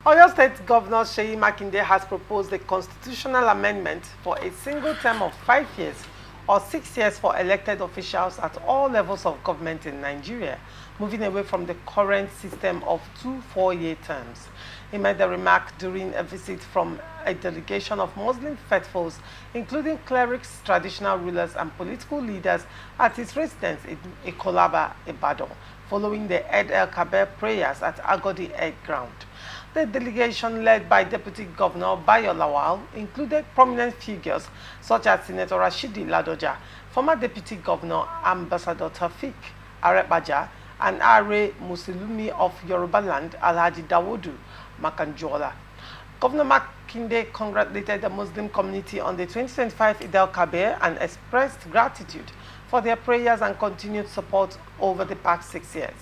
Oyo State Governor Seyi Makinde has proposed a constitutional amendment for a single term of 5 years or 6 years for elected officials at all levels of government in Nigeria, moving away from the current system of 2 4-year terms. He made the remark during a visit from a delegation of Muslim faithfuls, including clerics, traditional rulers, and political leaders at his residence in Ikolaba, Ibadan, following the Eid el-Kabir prayers at Agodi Eid Ground. The delegation, led by Deputy Governor Bayo Lawal, included prominent figures such as Senator Rashidi Ladoja, former Deputy Governor Ambassador Tafik Arebaja, and Are Musilumi of Yorubaland, Alhaji Dawodu Makanjola. Governor Makinde congratulated the Muslim community on the 2025 Eid el-Kabir and expressed gratitude for their prayers and continued support over the past 6 years.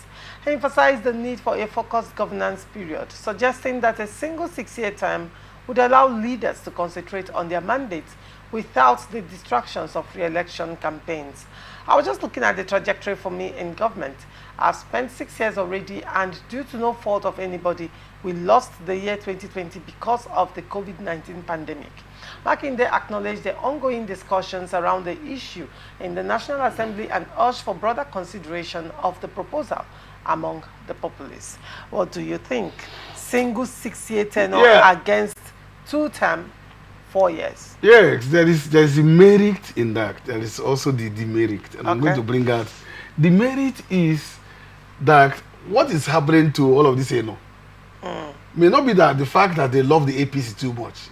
He emphasized the need for a focused governance period, suggesting that a single 6-year term would allow leaders to concentrate on their mandates without the distractions of re-election campaigns. I was just looking at the trajectory for me in government. I've spent 6 years already, and due to no fault of anybody, we lost the year 2020 because of the COVID-19 pandemic. Makinde acknowledged the ongoing discussions around the issue in the National Assembly and urged for broader consideration of the proposal among the populace. What do you think? Single 6-year tenure against 2-term 4 years? Yes, there's a merit in that. There is also the demerit, and I'm going to bring out. The merit is that what is happening to all of this, may not be that the fact that they love the APC too much.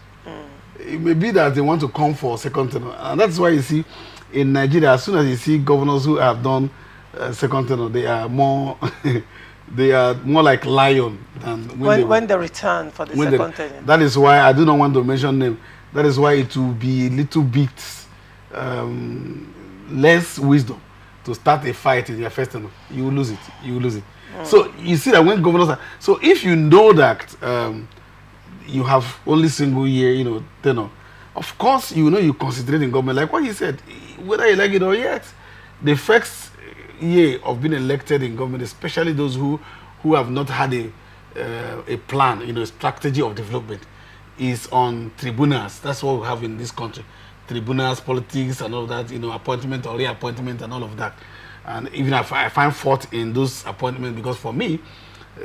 It may be that they want to come for a second tenure, and that's why you see in Nigeria, as soon as you see governors who have done second tenure, they are more they are more like lion than when they return for the second tenure. That is why I do not want to mention them. That is why it will be a little bit less wisdom to start a fight in your first tenure. You will lose it. You will lose it. So you see that when governors are, so if you know that you have only single year, tenure, of course you concentrate in government, like what he said, whether you like it or yet, the first year of being elected in government, especially those who have not had a plan, a strategy of development, is on tribunals. That's what we have in this country. Tribunals, politics, and all that, appointment or reappointment and all of that. And even if I find fault in those appointments, because for me,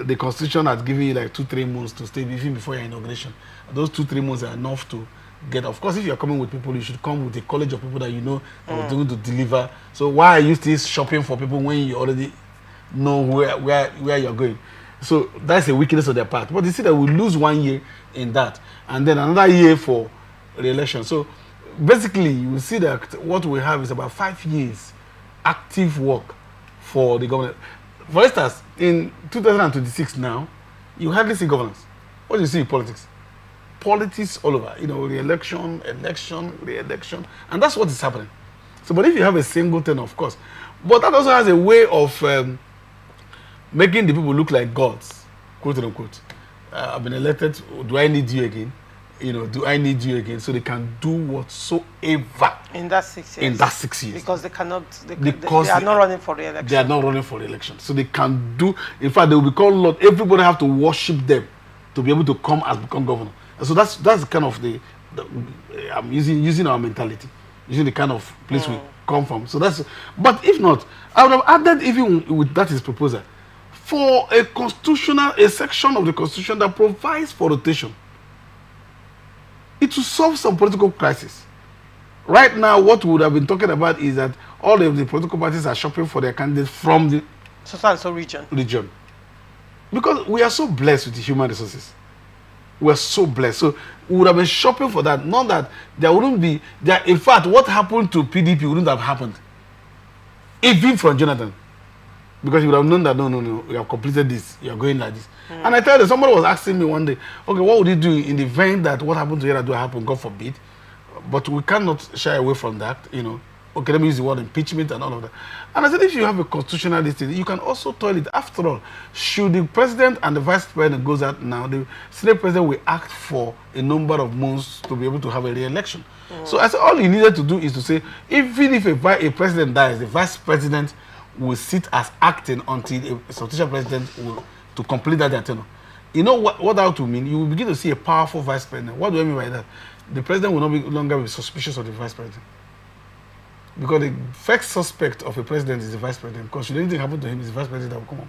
the constitution has given you like 2-3 months to stay even before your inauguration. Those 2-3 months are enough to get. Of course, if you're coming with people, you should come with a college of people that you know that are going to deliver. So why are you still shopping for people when you already know where you're going? So that's a weakness of their part. But you see that we lose 1 year in that, and then another year for re-election. So basically, you will see that what we have is about 5 years active work for the government. For instance, in 2026 now, you hardly see governance. What do you see in politics? Politics all over, re-election, election, re-election, and that's what is happening. So, but if you have a single tenure, of course, but that also has a way of making the people look like gods, quote unquote. I've been elected. Do I need you again? Do I need you again? So they can do whatsoever in that 6 years. In that 6 years, because they cannot. They are not running for re-election. They are not running for re-election, so they can do. In fact, they will become Lord. Everybody have to worship them to be able to come as become governor. And so that's kind of the I'm using our mentality, using the kind of place we come from. So that's. But if not, I would have added even with that his proposal for a section of the constitution that provides for rotation. It will solve some political crisis. Right now, what we would have been talking about is that all of the political parties are shopping for their candidates from the so region. Because we are so blessed with the human resources. We are so blessed. So we would have been shopping for that. Not that there wouldn't be there. In fact, what happened to PDP wouldn't have happened. Even from Jonathan. Because you would have known that no, we have completed this, you are going like this. And I tell you, somebody was asking me one day, okay, what would you do in the event that what happened to Yar'Adua happen, God forbid? But we cannot shy away from that, Okay, let me use the word impeachment and all of that. And I said, if you have a constitutional listing, you can also toil it. After all, should the president and the vice president goes out now, the Senate president will act for a number of months to be able to have a re-election. So I said, all he needed to do is to say, even if a president dies, the vice president will sit as acting until a substitution president will to complete that tenure. You know what that would mean? You will begin to see a powerful vice president. What do I mean by that? The president will no longer be suspicious of the vice president. Because the first suspect of a president is the vice president. Because should anything happen to him, it's the vice president that will come up.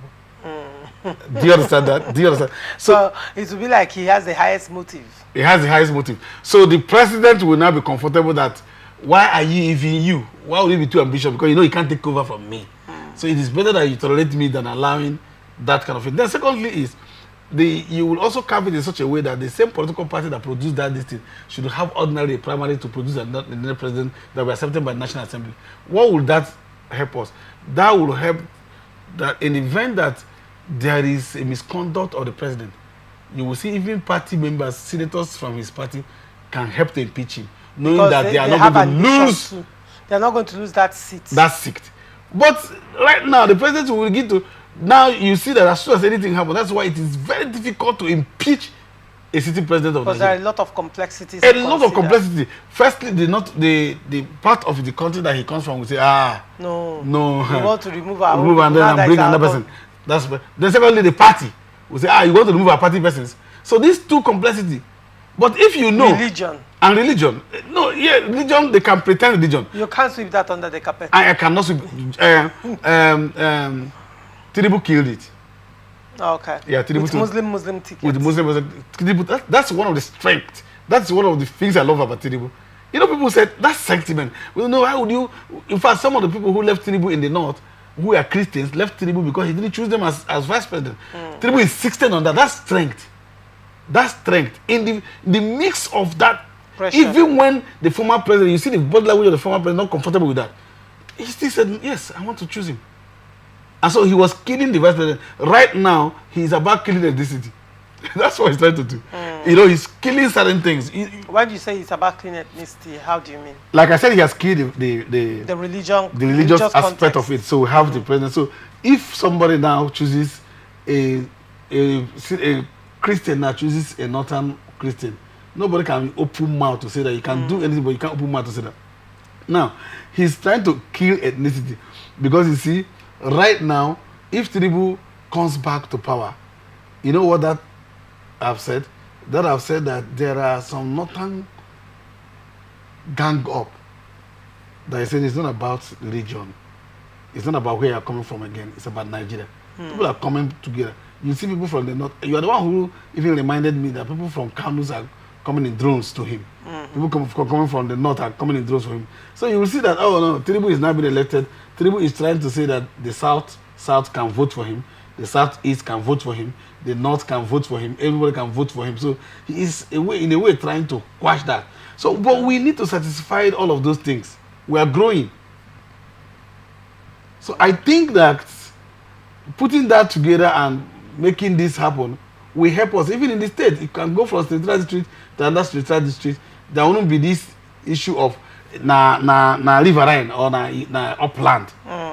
Do you understand that? Do you understand? So it will be like he has the highest motive. He has the highest motive. So the president will now be comfortable that why are you even you? Why would you be too ambitious? Because you know you can't take over from me. So it is better that you tolerate me than allowing that kind of thing. Then secondly is you will also carve it in such a way that the same political party that produced that thing should have ordinary primary to produce another president that will be accepted by the National Assembly. What will that help us? That will help that in the event that there is a misconduct of the president, you will see even party members, senators from his party can help to impeach him, knowing because that they are not going to lose. They are not going to lose that seat. That seat. But right now, the president will begin to. Now you see that as soon as anything happens, that's why it is very difficult to impeach a sitting president of Nigeria. Because there are a lot of complexities. A lot of complexity. Firstly, the part of the country that he comes from will say, no, we want to remove our and then bring another person. Then secondly, the party will say, you want to remove our party persons. So these two complexity. But if you know religion, they can pretend religion. You can't sweep that under the carpet. I cannot sweep. Tinubu killed it. Okay. Yeah, Tinubu with Muslim tickets. With Muslim Tinubu, that's one of the strengths. That's one of the things I love about Tinubu. You know, people said that's sentiment. Well, no, how would you? In fact, some of the people who left Tinubu in the north, who are Christians, left Tinubu because he didn't choose them as vice president. Tinubu insisted on that. That's strength. That's strength. In the mix of that, pressure. Even when the former president, you see the body language of the former president, not comfortable with that, he still said, yes, I want to choose him. And so he was killing the vice president. Right now, he's about killing ethnicity. That's what he's trying to do. You know, he's killing certain things. When you say it's about killing ethnicity, how do you mean? Like I said, he has killed the religious aspect context of it. So we have the president. So if somebody now chooses a Christian now chooses a northern Christian, nobody can open mouth to say that. You can do anything, but you can't open mouth to say that. Now, he's trying to kill ethnicity because you see, right now, if Tinubu comes back to power, you know what that I've said? That I've said that there are some northern gang up that I said it's not about religion. It's not about where you're coming from again. It's about Nigeria. People are coming together. You see people from the north. You are the one who even reminded me that people from Kanus are coming in drones to him. People coming from the north are coming in drones for him. So you will see that, oh no, Tinubu is now being elected. Tinubu is trying to say that the south can vote for him. The southeast can vote for him. The north can vote for him. Everybody can vote for him. So he is in a way trying to quash that. So, but we need to satisfy all of those things. We are growing. So I think that putting that together and making this happen will help us. Even in the state, you can go from Central District to another Central District. There won't be this issue of na riverine or na upland.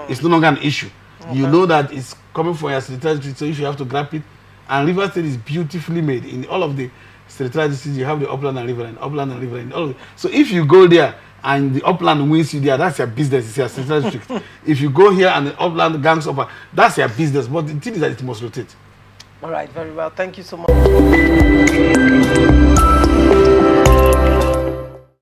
It's no longer an issue. Okay. You know that it's coming from your Central District, so if you have to grab it. And River State is beautifully made. In all of the Central Districts, you have the upland and riverine, All so if you go there and the upland wins you there, that's your business. It's your Central District. If you go here and the upland gangs up, that's your business. But the thing is that it must rotate. All right, very well. Thank you so much.